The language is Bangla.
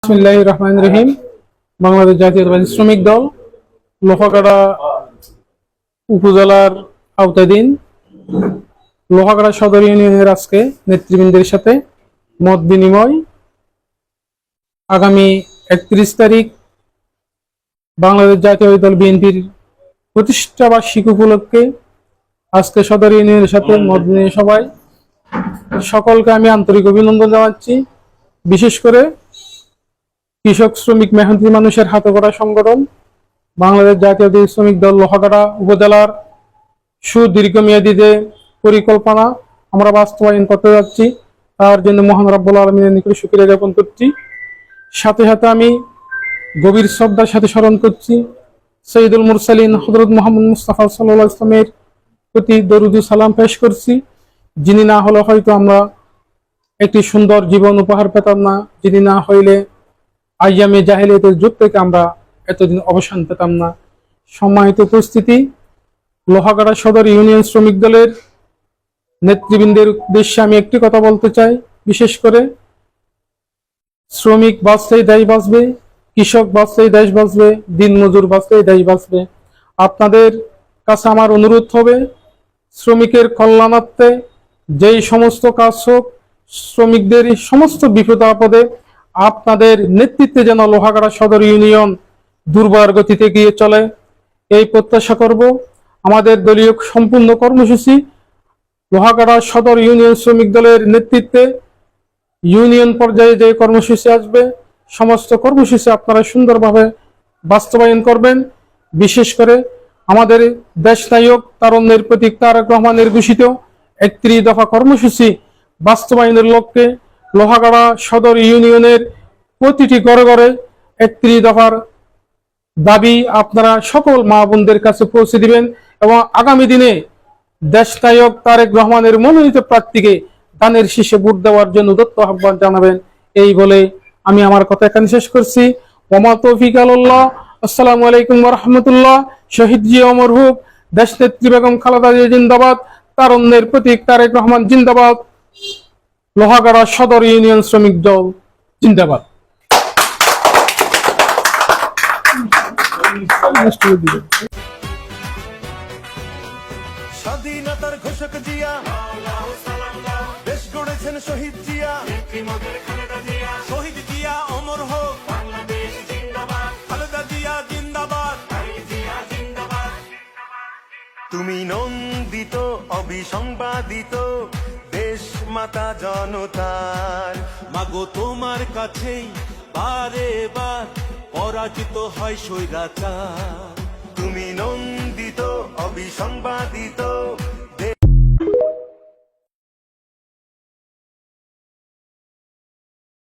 বিসমিল্লাহির রহমানির রহিম। বাংলাদেশ জাতীয়তাবাদী শ্রমিক দল লোহাগাড়া উপজেলার আওতাধীন লোহাগাড়া সদর ইউনিয়নের আজকে নেতৃবৃন্দের সাথে মত বিনিময়। আগামী 31 তারিখ বাংলাদেশ জাতীয়তাবাদী দল বিএনপির প্রতিষ্ঠা বার্ষিকী উপলক্ষে আজকে সদর ইউনিয়নের সাথে মত বিনিময় সভায় সকলকে আমি আন্তরিক অভিনন্দন জানাচ্ছি। বিশেষ করে কৃষক শ্রমিক মেহনতি মানুষের হাতে গড়া সংগঠন বাংলাদেশ জাতীয়তাবাদী শ্রমিক দল লোহাগাড়া উপজেলার সুদীর্ঘমেয়াদী যে পরিকল্পনা আমরা বাস্তবায়ন করতে যাচ্ছি, তার জন্য মহান রব্বুল আলামিনের নিকট শুকরিয়া জ্ঞাপন করছি। সাথে সাথে আমি গভীর শ্রদ্ধার সাথে স্মরণ করছি সৈয়দুল মুরসালিন হযরত মুহাম্মদ মুস্তাফা সাল্লাল্লাহু আলাইহি ওয়াসাল্লামের প্রতি দরুদ ও সালাম পেশ করছি, যিনি না হলে হয়তো আমরা একটি সুন্দর জীবন উপহার পেতাম না, যিনি না হইলে আইয়ামে জাহেলিয়াতের যুগ থেকে আমরা এতদিন অবসান পেতাম না। সম্মানিত উপস্থিতি, লোহাগাড়া সদর ইউনিয়ন শ্রমিক দলের নেতৃবৃন্দের উদ্দেশ্যে আমি একটি কথা বলতে চাই। বিশেষ করে শ্রমিক বাঁচলেই দেশ বাঁচবে, কৃষক বাঁচলেই দেশ বাঁচবে, দিনমজুর বাঁচলেই দেশ বাঁচবে। আপনাদের কাছে আমার অনুরোধ হবে, শ্রমিকের কল্যাণার্থে যেই সমস্ত কাজ হোক, শ্রমিকদের সমস্ত বিপদ আপদে আপনাদের নেতৃত্বে যেন লোহাগাড়া সদর ইউনিয়ন দুর্বার গতিতে গিয়ে চলে, এই প্রত্যাশা করব। আমাদের দলীয় সম্পূর্ণ কর্মসূচি লোহাগাড়া সদর ইউনিয়ন শ্রমিক দলের নেতৃত্বে ইউনিয়ন পর্যায়ে যে কর্মসূচি আসবে, সমস্ত কর্মসূচি আপনারা সুন্দরভাবে বাস্তবায়ন করবেন। বিশেষ করে আমাদের দেশ নায়ক তারুণ্যের প্রতীক তারেক রহমানের ঘোষিত 31 দফা কর্মসূচি বাস্তবায়নের লক্ষ্যে লোহাগাড়া সদর ইউনিয়নের প্রতিটি ঘরে ঘরে 31 দফার দাবি আপনারা সকল মা বোনদের কাছে পৌঁছে দিবেন এবং আগামী দিনে দেশ নায়ক তারেক রহমানের মনোনীত প্রার্থীকে দানের শীষে ভোট দেওয়ার জন্য উদাত্ত আহ্বান জানাবেন। এই বলে আমি আমার কথা এখানে শেষ করছি। ওমা তৌফিক আল্লাহ। আসসালামু আলাইকুম ওয়া রাহমাতুল্লাহ। শহীদ জিয়া অমর হোক, দেশ নেত্রী বেগম খালেদা জিয়া জিন্দাবাদ, তারুণ্যের প্রতীক তারেক রহমান জিন্দাবাদ, লোহাগাড়া সদর ইউনিয়ন শ্রমিক দল জিন্দাবাদ। স্বাধীনতার ঘোষক জিয়া, দেশ গড়েছেন শহীদ জিয়া, শহীদ জিয়া অমর হোক, খালেদা জিয়া জিন্দাবাদ। তুমি নন্দিত অবিসংবাদিত দেশ মাতা জনতার, মাগো তোমার কাছেই বারে বার পরাজিত হয় স্বৈরাচার। তুমি নন্দিত অবিসংবাদিত